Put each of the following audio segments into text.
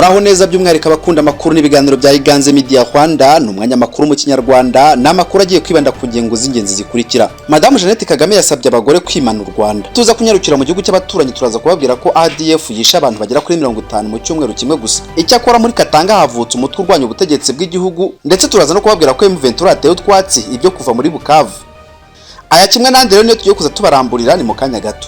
Muraho neza by'umwihariko abakunda amakuru n'ibiganiro bya Iganze Media Rwanda, n'umwanya makuru mu Kinyarwanda n'amakuru agiye kwibanda ku ngingo z'ingenzi zikurikira. Madame Jeannette Kagame yasabye abagore kwimana u Rwanda. Tuza kunyarukira mu gihugu cy'abaturanyi, turaza kubabwira ko ADF yisha abantu bagera kuri 50 mu cyumweru kimwe gusa. Icyakora muri Katanga havutse umutwe urwanya ubutegetsi bw'igihugu, ndetse turaza no kubabwira ko M23 ateye utwatsi ibyo kuva muri Bukavu. Aya kimwe n'andi rero niyo tugiye kuza tubaramburira ni mu kanya gato.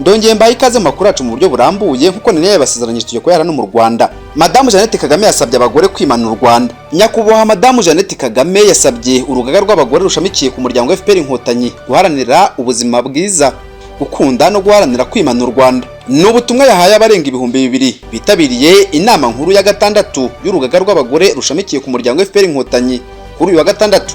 Ndongeye mbaye ikaze makuru acu mu buryo burambuye nkuko nene yabasezeranyije tugiye ko yarano mu Rwanda. Madame Jeannette Kagame yasabye abagore kwimana u Rwanda. Nyakubahwa Madame Jeannette Kagame yasabye urugaga rw'abagore rushamikiye ku muryango FPR Inkotanyi guharanira ubuzima bwiza, gukunda no guharanira kwimana u Rwanda. N'ubutumwa yahaye abarenga ibihumbi 200 bitabiriye inama nkuru ya gatandatu y'urugaga rw'abagore rushamikiye ku muryango FPR Inkotanyi kuri uyu wa gatandatu.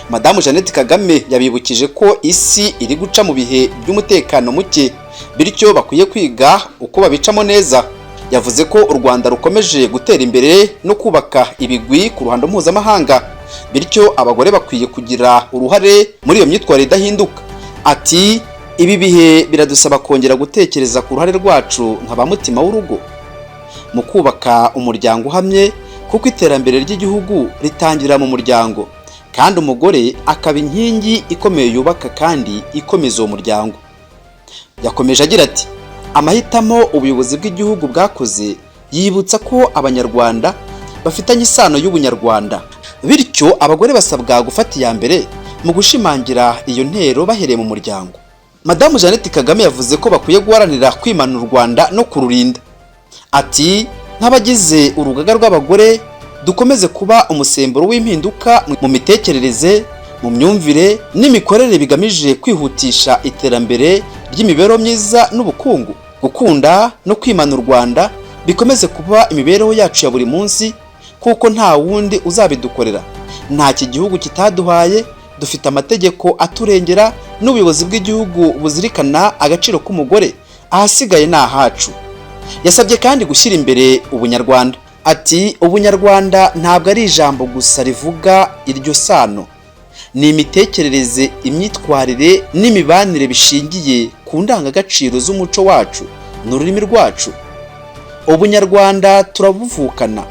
Madame Jeannette Kagame yabibukije ko isi iri guca mu bihe by'umutekano muke, bityo bakwiye kwiga uko babicamo neza. Yavuze ko u Rwanda rukomeje gutera imbere no kubaka ibigwi ku ruhando mpuzamahanga, bityo abagore bakwiye kugira uruhare muri iyo myitwarire idahinduka. Ati ibi bihe biradusaba kongera gutekereza ku ruhare rwacu nk'abamutima w'urugo mu kubaka umuryango uhamye, kuko iterambere ry'igihugu ritangira mu muryango, kandi umugore akaba inkingi ikomeye yubaka kandi ikomeza uwo muryango. Yakomeje agira ati amahitamo ubuyobozi bw'igihugu bwakoze yibutsa ko abanyarwanda bafitanye isano y'ubunyarwanda, bityo abagore basabwa gufata iya mbere mu gushimangira iyo ntero bahereye mu muryango. Madame Jeannette Kagame yavuze ko bakwiye guharanira kwimana u Rwanda no kururinda. Ati nk'abagize urugaga rw'abagore dukomeze kuba umusemburo w'impinduka mu mitekerereze, mu myumvire n'imikorere bigamije kwihutisha iterambere ry'imibereho myiza n'ubukungu. Gukunda no kwimana u Rwanda bikomeze kuba imibereho yacu ya buri munsi, kuko nta wundi uzabidukorera. Nta gihugu kitaduhaye, dufite amategeko aturengera n'ubuyobozi bw'igihugu buzirikana agaciro k'umugore, ahasigaye ni ahacu. Yasabye kandi gushyira imbere ubunyarwanda. Ati ubunyarwanda ntabwo ari ijambo gusa rivuga iryo sano, ni imitekerereze, imyitwarire n'imibanire bishingiye ku ndangagaciro z'umuco wacu n'ururimi rwacu. Ubunyarwanda turabuvukana,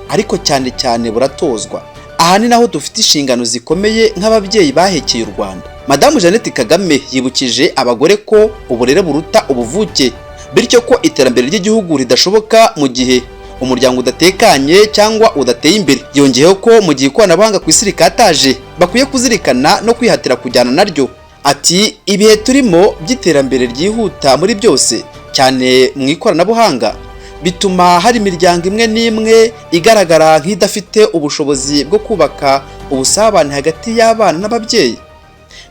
ariko cyane cyane buratozwa. Aha ni naho dufite inshingano zikomeye nk'ababyeyi bahekeye u Rwanda. Madame Jeannette Kagame yibukije abagore ko uburere buruta ubuvuke, bityo ko iterambere ry'igihugu ridashoboka mu gihe umuryango udatekanye cyangwa udateye imbere. Yongeyeho ko mu gihe ikoranabuhanga ku isi rikataje, bakwiye kuzirikana no kwihatira kujyana naryo. Ati ibihe turimo by'iterambere ryihuta muri byose, cyane mu ikoranabuhanga, bituma hari imiryango imwe n'imwe igaragara nk'idafite ubushobozi bwo kubaka ubusabane hagati y'abana n'ababyeyi.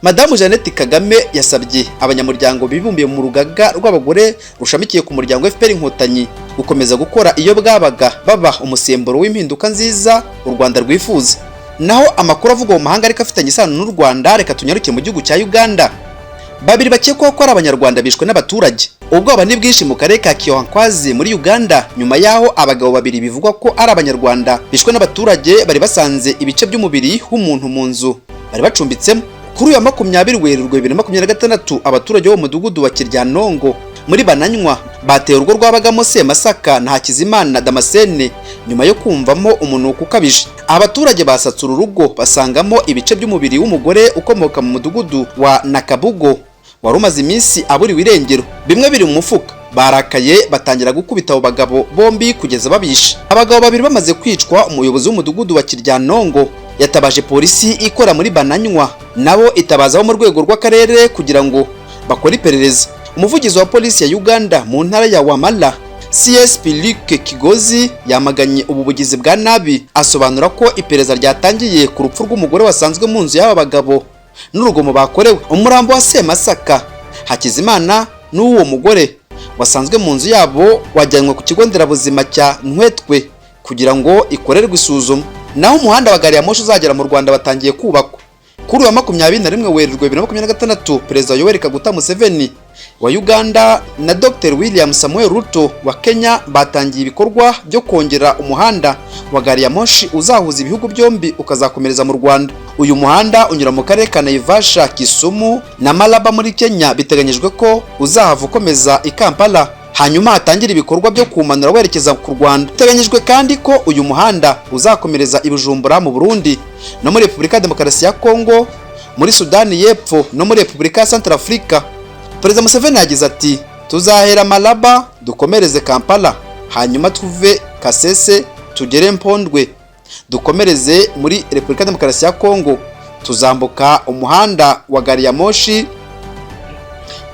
Madame Jeannette Kagame yasabye abanyamuryango bibumbiye mu rugaga rw'abagore rushamikiye ku muryango FPR Inkotanyi gukomeza gukora iyo bwabaga baba umusemburo w'impinduka nziza u Rwanda rwifuza. Naho amakuru avuga mu mahanga ariko afitanye isano n'u Rwanda, reka tunyaruke mu gihugu cya Uganda. Babiri bakekwaho ko ari abanyarwanda bishwe n'abaturage. Ubwoba ni bwinshi mu karere ka Kyohankwazi muri Uganda nyuma yaho abagabo babiri bivugwa ko ari abanyarwanda bishwe n'abaturage bari basanze ibice by'umubiri w'umuntu mu nzu bari bacumbitsemo. Kuri uyu 20 Werurwe 2026 abaturage bo mu mudugudu wa Kiryanongo muri Bananywa bateye urugo rwabagamo Semasaka na Hakizimana Damascene nyuma yo kumvamo umunuko ukabije. Abaturage basatse urugo basangamo ibice by'umubiri w'umugore ukomoka mu mudugudu wa Nakabugo wari umaze iminsi aburiwe irengero, bimwe biri mu mufuka. Barakaye batangira gukubita abo bagabo bombi kugeza babishe. Abagabo babiri bamaze kwicwa, umuyobozi w'umudugudu wa Kiryanongo yatabaje polisi ikora muri Bananywa, nabo itabazaho mu rwego rw'akarere kugira ngo bakore iperereza. Umuvugizi wa polisi ya Uganda mu ntara ya Wamala, CSP Luke Kigozi, yamaganye ubu bugizi bwa nabi, asobanura ko iperereza ryatangiye ku rupfu rw'umugore wasanzwe mu nzu y'aba bagabo n'urugomo bakorewe. Umurambo wa Semasaka, Hakizimana n'uwo mugore wasanzwe mu nzu yabo wajyanwe ku kigo nderabuzima cya Ntwetwe kugira ngo ikorerwe isuzuma. Naho umuhanda wa gari ya moshi uzagera mu Rwanda batangiye kubakwa. Kuri wa 21 Werurwe 2026 Perezida Yoweri Kaguta Museveni wa Uganda na Dr William Samuel Ruto wa Kenya batangiye ibikorwa byo kongera umuhanda wa gari ya moshi uzahuza ibihugu byombi ukazakomereza mu Rwanda. Uyu muhanda unyura mu karere ka Naivasha, Kisumu na Malaba muri Kenya. Biteganyijwe ko uzahava ukomeza i Kampala hanyuma hatangira ibikorwa byo kumanura werekeza ku Rwanda. Biteganyijwe kandi ko uyu muhanda uzakomereza i Bujumbura mu Burundi no muri Repubulika ya Demokarasi ya Kongo, muri Sudani y'Epfo no muri Repubulika ya Centrafrica. Perezida Museveni yagize ati tuzahera Malaba dukomereze Kampala hanyuma tuve Kasese tugere Mpondwe dukomereze muri Repubulika ya Demokarasi ya Kongo. Tuzambuka umuhanda wa gari ya moshi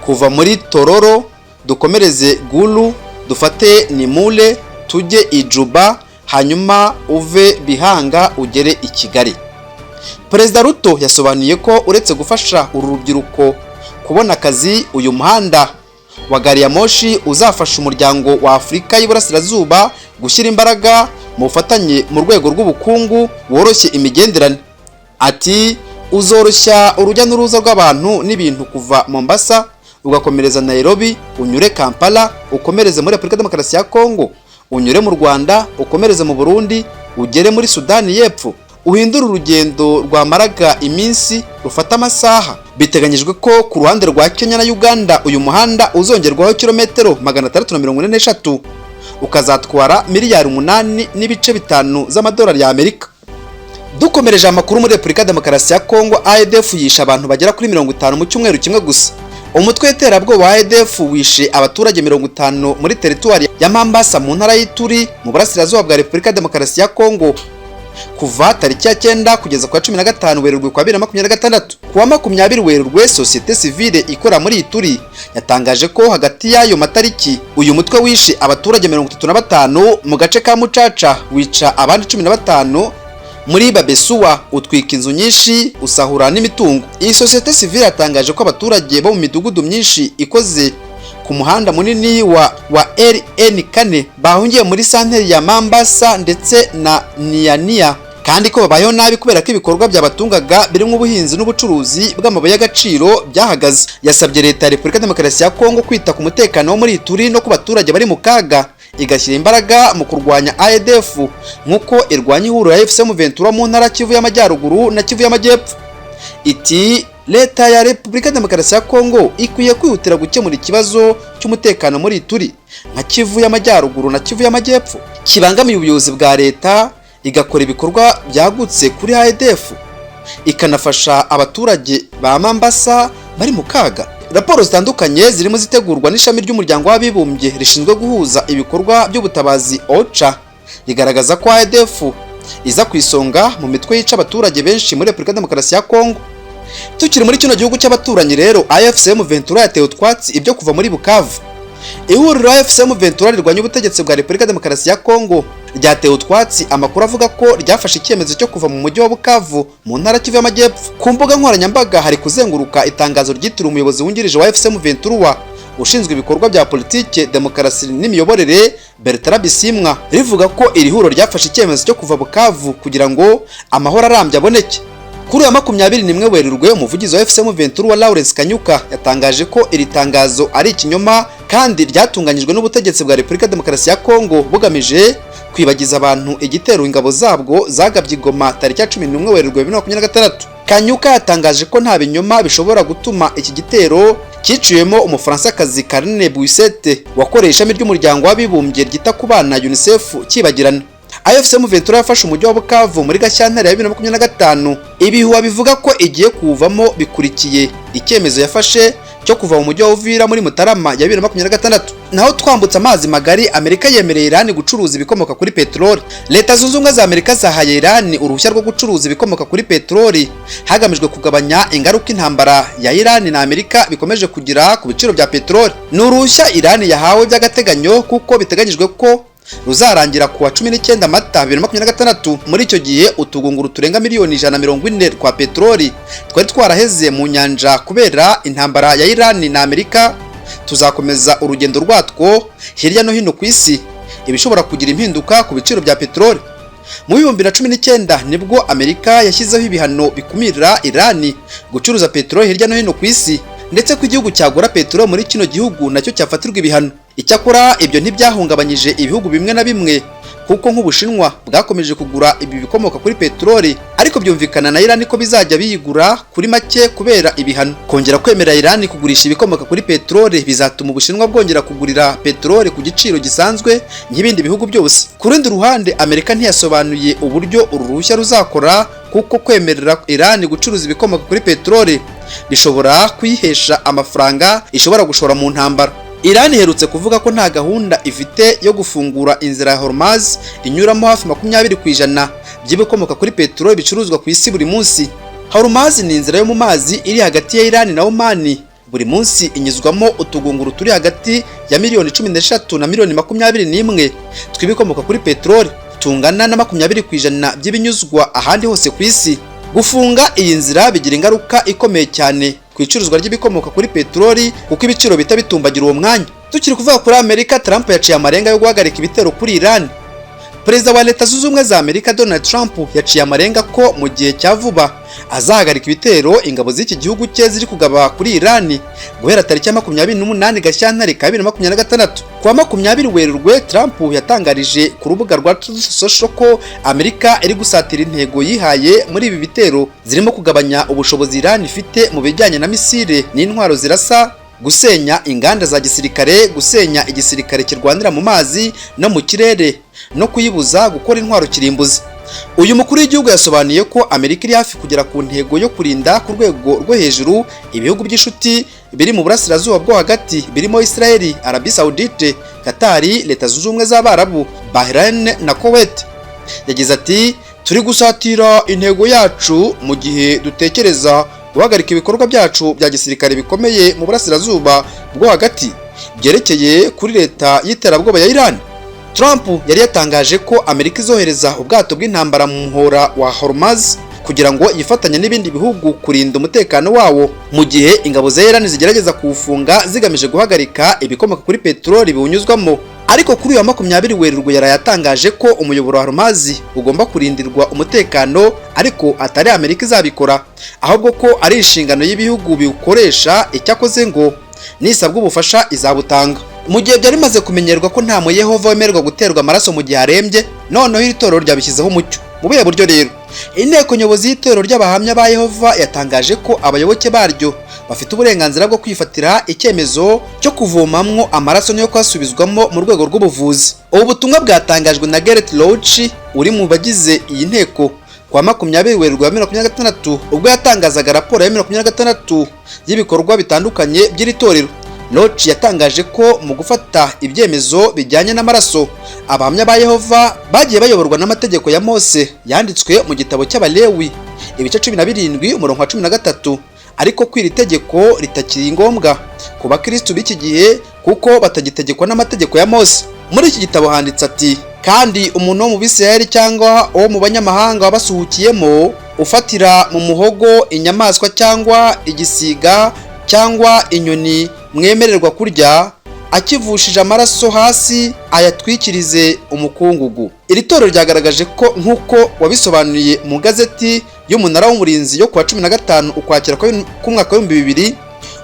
kuva muri Tororo dukomereze Gulu dufate Nimule tujye Ijuba hanyuma uve Bihanga ugere i Kigali. Perezida Ruto yasobanuye ko uretse gufasha uru rubyiruko kubona akazi, uyu muhanda wa gari ya moshi uzafasha umuryango wa Afurika y'Iburasirazuba gushyira imbaraga mu bufatanye mu rwego rw'ubukungu woroshye imigenderane. Ati uzoroshya urujya n'uruza rw'abantu n'ibintu kuva Mombasa ugakomereza Nairobi, unyure Kampala ukomereze muri Repubulika ya Demokarasi ya Kongo, unyure mu Rwanda ukomereze mu Burundi ugere muri Sudani y'Epfo, uhindura urugendo rwamaraga iminsi rufata amasaha. Biteganyijwe ko ku ruhande rwa Kenya na Uganda uyu muhanda uzongerwaho kilometero 643 ukazatwara miliyari 8.5 z'amadolari ya Amerika. Dukomereje amakuru muri Repubulika ya Demokarasi ya Kongo, ADF yisha abantu bagera kuri 50 mu cyumweru kimwe gusa. Umutwe w'iterabwoba wa ADF wishe abaturage 50 muri teritwari ya Mambasa mu ntara y'Ituri mu burasirazuba bwa Repubulika ya Demokarasi ya Kongo kuva tariki ya 9 kugeza kwa 15 Werurwe kwa 2026. Kuwa 20 Werurwe Societe Civile ikora muri Ituri yatangaje ko hagati y'ayo matariki uyu mutwe wishe abaturage 35 mu gace ka Mucaca, wica abandi 15 muri Babesuwa, utwika inzu nyinshi, usahura n'imitungo. Iyi Societe Civile yatangaje ko abaturage bo mu midugudu myinshi ikoze ku muhanda munini wa LN4 bahungiye muri santeri ya Mambasa ndetse na Niania, kandi ko babayeho nabi kubera ko ibikorwa byabatungaga birimo ubuhinzi n'ubucuruzi bw'amabuye y'agaciro byahagaze. Yasabye leta ya Repubulika ya Demokarasi ya Kongo kwita ku mutekano wo muri Ituri no ku baturage bari mu kaga, igashyira imbaraga mu kurwanya ADF nk'uko irwanya ihuriro ya FCM Ventura mu ntara Kivu y'Amajyaruguru na Kivu y'Amajyepfo. Iti leta ya Repubulika ya Demokarasi ya Kongo ikwiye kwihutira gukemura ikibazo cy'umutekano muri Ituri nka Kivu y'Amajyaruguru na Kivu y'Amajyepfo kibangamiye ubuyobozi bwa leta, igakora ibikorwa byagutse kuri ADF ikanafasha abaturage ba Mambasa bari mu kaga. Raporo zitandukanye zirimo zitegurwa n'ishami ry'umuryango w'abibumbye rishinzwe guhuza ibikorwa by'ubutabazi OCHA rigaragaza ko ADF iza ku isonga mu mitwe yica abaturage benshi muri Repubulika ya Demokarasi ya Kongo. Tukiri muri kino gihugu cy'abaturanyi rero, AFCM Ventura yatewe utwatsi ibyo kuva muri Bukavu. Ihuriro AFCM Ventura rirwanya ubutegetsi bwa Repubulika ya Demokarasi ya Kongo ryatewe utwatsi amakuru avuga ko ryafashe icyemezo cyo kuva mu mujyi wa Bukavu mu ntara Kivu y'Amajyepfo. Ku mbuga nkoranyambaga hari kuzenguruka itangazo ryitiriwe umuyobozi wungirije wa AFCM Ventura ushinzwe ibikorwa bya politike, demokarasi n'imiyoborere Bertrand Bisimwa, rivuga ko iri huriro ryafashe icyemezo cyo kuva Bukavu kugira ngo amahoro arambye aboneke. Kuri ya 21 Werurwe umuvugizi wa FCM Ventura Lawrence Kanyuka yatangaje ko iri tangazo ari ikinyoma kandi ryatunganyijwe n'ubutegetsi bwa Repubulika ya Demokarasi ya Kongo bugamije kwibagiza abantu igitero ingabo zabwo zagabye Goma tariki ya 11 Werurwe 2026. Kanyuka yatangaje ko nta binyoma bishobora gutuma iki gitero cyiciyemo Umufaransa-kazi Karine Buisete wakoreye ishami ry'umuryango w'abibumbye ryita ku bana UNICEF kibagirana. AFCM Ventura yafashe umujyi wa Bukavu muri Gashyantare ya 2025. Ibihuha bivuga ko igiye kuvamo bikurikiye icyemezo yafashe cyo kuva mu mujyi wa Uvira muri Mutarama ya 2026. Naho twambutse amazi magari, Amerika yemereye Iran gucuruza ibikomoka kuri peteroli. Leta zunze ubumwe za Amerika zahaye Iran uruhushya rwo gucuruza ibikomoka kuri peteroli hagamijwe kugabanya ingaruka intambara ya Iran na Amerika bikomeje kugira ku biciro bya peteroli. Ni uruhushya Iran yahawe by'agateganyo kuko biteganyijwe ko ruzarangira kuwa 19 Mata 2026. Muri icyo gihe utugunguru turenga miliyoni 140 kwa peteroli twari twaraheze mu nyanja kubera intambara ya Iran na Amerika. Tuzakomeza urugendo rwatwo hirya no hino ku isi, ibishobora kugira impinduka ku biciro bya peteroli. Mu 2019 nibwo Amerika yashyizeho ibihano bikumira Irani gucuruza peteroli hirya no hino ku isi, ndetse ko igihugu cyagura peteroli muri kino gihugu nacyo cyafatirwa ibihano. Icyakora ibyo ntibyahungabanyije ibihugu bimwe na bimwe, kuko nk'Ubushinwa bwakomeje kugura ibi bikomoka kuri peteroli, ariko byumvikana na Irani ko bizajya biyigura kuri make kubera ibihano. Kongera kwemera Irani kugurisha ibikomoka kuri peteroli bizatuma Ubushinwa bwongera kugurira peteroli ku giciro gisanzwe nk'ibindi bihugu byose. Ku rundi ruhande, Amerika ntiyasobanuye uburyo uru ruhushya ruzakora, kuko kwemerera Irani gucuruza ibikomoka kuri peteroli bishobora kuyihesha amafaranga ishobora gushora mu ntambara. Irani iherutse kuvuga ko nta gahunda ifite yo gufungura inzira ya Hormuz inyuramo hafi 20% by'ibikomoka kuri peteroli bicuruzwa ku isi buri munsi. Hormuz ni inzira yo mu mazi iri hagati ya Irani na Oman. Buri munsi inyuzwamo utugunguru turi hagati ya miliyoni 13 na miliyoni 21 tw'ibikomoka kuri peteroli, tungana na 20% by'ibinyuzwa ahandi hose ku isi. Gufunga iyi nzira bigira ingaruka ikomeye cyane ku icuruzwa ry'ibikomoka kuri peteroli, kuko ibiciro bita bitumbagira uwo mwanya. Tukiri kuvuga kuri Amerika, Trump yaciye amarenga yo guhagarika ibitero kuri Iran. Perezida wa Leta Zunze Ubumwe za Amerika Donald Trump yaciye amarenga ko mu gihe cya vuba azahagarika ibitero ingabo z'iki gihugu cye ziri kugaba kuri Iran guhera tariki ya 28 Gashyantare 2026. Kuwa 20 Werurwe, Trump yatangarije ku rubuga rwa Truth Social ko Amerika iri gusatira intego yihaye muri ibi bitero, zirimo kugabanya ubushobozi Iran ifite mu bijyanye na misile n'intwaro zirasa, gusenya inganda za gisirikare, gusenya igisirikare kirwanira mu mazi no mu kirere, no kuyibuza gukora intwaro kirimbuzi. Uyu mukuru w'igihugu yasobanuye ko Amerika iri hafi kugera ku ntego yo kurinda ku rwego rwo hejuru ibihugu by'inshuti biri mu burasirazuba bwo hagati, birimo Israel, Arabie Saoudite, Qatar, Leta Zunze Ubumwe z'Abarabu, Bahrain na Kuwait. Yagize ati, turi gusatira intego yacu mu gihe dutekereza guhagarika ibikorwa byacu bya gisirikare bikomeye mu burasirazuba bwo hagati byerekeye kuri leta y'iterabwoba ya Iran. Trump yari yatangaje ko Amerika izohereza ubwato bw'intambara mu muhora wa Hormuz kugira ngo yifatanye n'ibindi bihugu kurinda umutekano wawo, mu gihe ingabo za Iran zigerageza kuwufunga zigamije guhagarika ibikomoka kuri peteroli biwunyuzwamo. Ariko kuri uyu 20 Werurwe yarayatangaje ko umuyoboro wa Hormuz ugomba kurindirwa umutekano, ariko atari Amerika izabikora, ahubwo ko ari inshingano y'ibihugu biwukoresha. Icyakoze ngo nisabwa ubufasha izabutanga. Mu gihe byari maze kumenyerwa ko nta mu Yehova wemererwa guterwa amaraso mu gihe arembye, noneho iri torero ryabishyizeho umucyo. Mu buye buryo rero, inteko nyobozi y'itorero ry'abahamya ba Yehova yatangaje ko abayoboke baryo bafite uburenganzira bwo kwifatira icyemezo cyo kuvomamwo amaraso niyo kwasubizwamo mu rwego rw'ubuvuzi. Ubu butumwa bwatangajwe na Garrett Lodge uri mu bagize iyi nteko kwa 20 Werurwe 2026 ubwo yatangazaga raporo ya 2026 y'ibikorwa bitandukanye by'iri torero. Lodge yatangaje ko mu gufata ibyemezo bijyanye n'amaraso, abahamya ba Yehova bagiye bayoborwa n'amategeko ya Mose yanditswe mu gitabo cy'Abalewi ibice 17 umurongo wa 13, ariko kwiri tegeko ritakiri ngombwa ku bakristo b'iki gihe kuko batagitegekwa n'amategeko ya Mose. Muri iki gitabo handitse ati, kandi umuntu wo mu Bisirayeli cyangwa wo mu banyamahanga wabasuhukiyemo ufatira mu muhogo inyamaswa cyangwa igisiga cyangwa inyoni mwemererwa kurya, akivushije amaraso hasi ayatwikirize umukungugu. Iri torero ryagaragaje ko nk'uko wabisobanuye mu gazeti y'Umunara w'Umurinzi yo kuwa 15 Ukwakira k'umwaka wa 2000,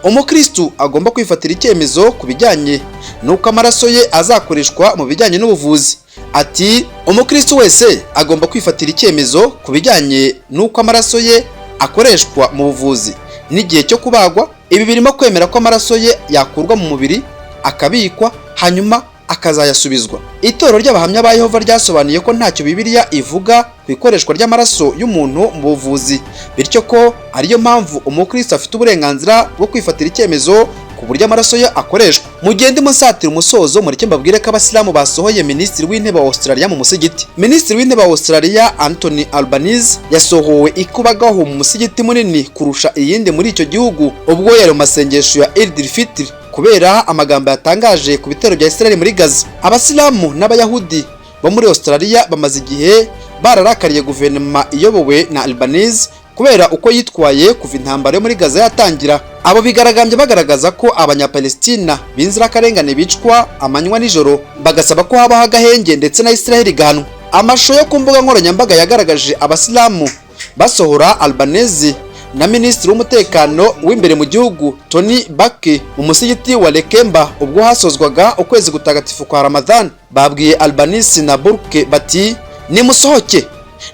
umukristo agomba kwifatira icyemezo ku bijyanye n'uko amaraso ye azakoreshwa mu bijyanye n'ubuvuzi. Ati, umukristo wese agomba kwifatira icyemezo ku bijyanye n'uko amaraso ye akoreshwa mu buvuzi n'igihe cyo kubagwa. Ibi birimo kwemera ko amaraso ye yakurwa mu mubiri akabikwa hanyuma akazayasubizwa. Itorero ry'abahamya ba Yehova ryasobanuye ko ntacyo Bibiliya ivuga ku ikoreshwa ry'amaraso y'umuntu mu buvuzi, bityo ko ariyo mpamvu umukristo afite uburenganzira bwo kwifatira icyemezo ku buryo amaraso ye akoreshwa. Mu gihe ndimo nsatira umusozo, mureke mbabwire ko abasilamu basohoye Minisitiri w'Intebe wa Australia mu musigiti. Minisitiri w'Intebe wa Australia Anthony Albanese yasohowe ikubagaho mu musigiti munini kurusha iyindi muri icyo gihugu ubwo yari mu masengesho ya Eid al-Fitr kubera amagambo yatangaje ku bitero bya Israel muri Gaza. Abasilamu n'Abayahudi bo muri Australia bamaze igihe bararakariye guverinoma iyobowe na Albanese kubera uko yitwaye kuva intambara yo muri Gaza yatangira. Abo bigaragambye bagaragaza ko abanyapalestina b'inzirakarengane bicwa amanywa nijoro, bagasaba ko habaho agahenge ndetse na Israel igahanwa. Amashusho yo ku mbuga nkoranyambaga yagaragaje abasilamu basohora Albanese na Minisitiri w'umutekano w'imbere mu gihugu Tony Bake mu musigiti wa Lekemba ubwo hasozwaga ukwezi gutagatifu kwa Ramadhan. Babwiye Albanese na Burke bati nimusohoke,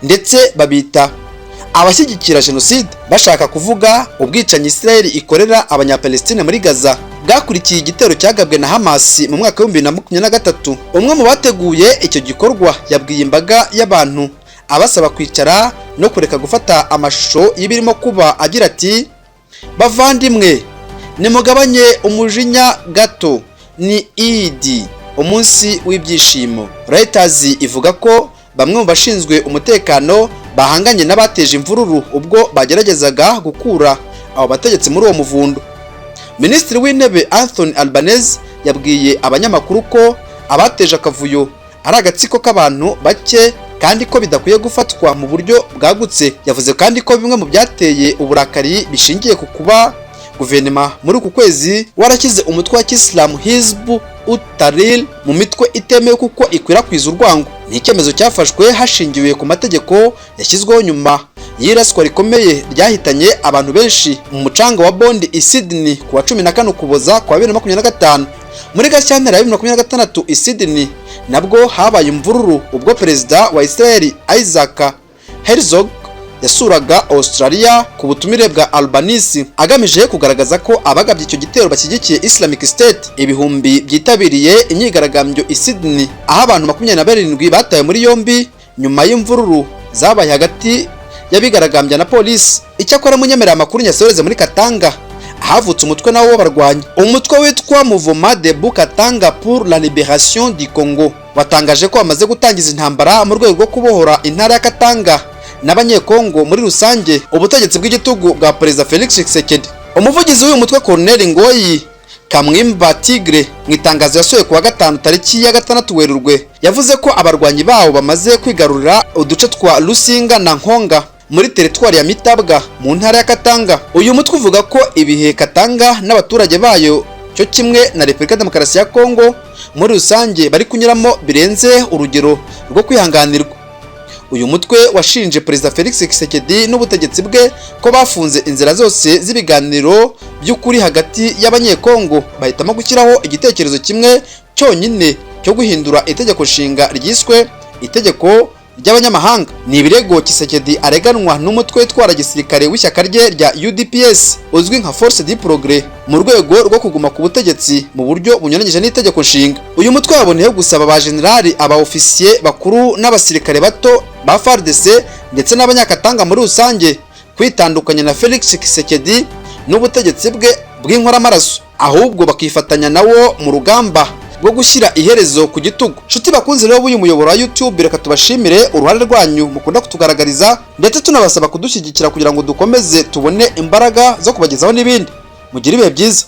ndetse babita abashyigikira jenoside, bashaka kuvuga ubwicanyi Israel ikorera abanyapalestine muri Gaza bwakurikiye igitero cyagabwe na Hamas mu mwaka wa 2023. Umwe mu bateguye icyo gikorwa yabwiye imbaga y'abantu abasaba kwicara no kureka gufata amashusho y'ibirimo kuba, agira ati bavandimwe nimugabanye umujinya gato, ni Eid, umunsi w'ibyishimo. Reuters ivuga ko bamwe mu bashinzwe umutekano bahanganye n'abateje imvururu ubwo bageragezaga gukura abo bategetsi muri uwo muvundo. Minisitiri w'intebe Anthony Albanese yabwiye abanyamakuru ko abateje akavuyo ari agatsiko k'abantu bake kandi ko bidakwiye gufatwa mu buryo bwagutse. Yavuze kandi ko bimwe mu byateye uburakari bishingiye ku kuba guverinoma muri uku kwezi warashyize umutwe wa Kisilamu Hizb ut-Tahrir mu mitwe itemewe kuko ikwirakwiza urwango. Ni icyemezo cyafashwe hashingiwe ku mategeko yashyizweho nyuma y'iraswa rikomeye ryahitanye abantu benshi mu mucanga wa Bondi i Sydney ku wa 14 Ukuboza kwa 2025. Muri Gashyantare ya 2026 i Sydney nabwo habaye imvururu ubwo perezida wa Israel Isaac Herzog yasuraga Australia ku butumire bwa Albanese agamije kugaragaza ko abagabye icyo gitero bashyigikiye Islamic State. Ibihumbi byitabiriye imyigaragambyo i Sydney aho abantu 27 bataye muri yombi nyuma y'imvururu zabaye hagati y'abigaragambya na polisi. Icyakora munyemerera amakuru nyasoreze muri Katanga havutse umutwe nawo w'abarwanyi. Umutwe witwa Mouvement Debout Katanga pour la Libération du Congo watangaje ko bamaze gutangiza intambara mu rwego rwo kubohora intara ya Katanga n'abanyekongo muri rusange ubutegetsi bw'igitugu bwa Perezida Felix Tshisekedi. Umuvugizi w'uyu mutwe Colonel Ngoyi Kamwimba Tigre mu itangazo yasohoye ku wa 5 tariki ya 6 Werurwe yavuze ko abarwanyi bawo bamaze kwigarurira uduce twa Lusinga na Nkonga muri teritwari ya Mitabwa mu ntara ya Katanga. Uyu mutwe uvuga ko ibihe Katanga n'abaturage bayo cyo kimwe na Repubulika Demokarasi ya Kongo muri rusange bari kunyuramo birenze urugero rwo kwihanganirwa. Uyu mutwe washinje Perezida Felix Tshisekedi n'ubutegetsi bwe ko bafunze inzira zose z'ibiganiro by'ukuri hagati y'abanyekongo, bahitamo gushyiraho igitekerezo kimwe cyonyine cyo guhindura itegeko nshinga ryiswe itegeko ry'abanyamahanga. Ni ibirego Tshisekedi areganwa n'umutwe twara gisirikare w'ishyaka rye rya UDPS uzwi nka Force du Progrès mu rwego rwo kuguma ku butegetsi mu buryo bunyuranyije n'itegeko nshinga. Uyu mutwe waboneyeho gusaba ba generali, aba ofisiye bakuru n'abasirikare bato ba FARDC ndetse n'abanyakatanga muri rusange kwitandukanya na Felix Tshisekedi n'ubutegetsi bwe bw'inkoramaraso, ahubwo bakifatanya nawo mu rugamba bwo gushyira iherezo ku gitugu. Nshuti bakunze rero b'uyu muyoboro wa YouTube, reka tubashimire uruhare rwanyu mukunda kutugaragariza ndetse tunabasaba kudushyigikira kugira ngo dukomeze tubone imbaraga zo kubagezaho n'ibindi. Mugire ibihe byiza.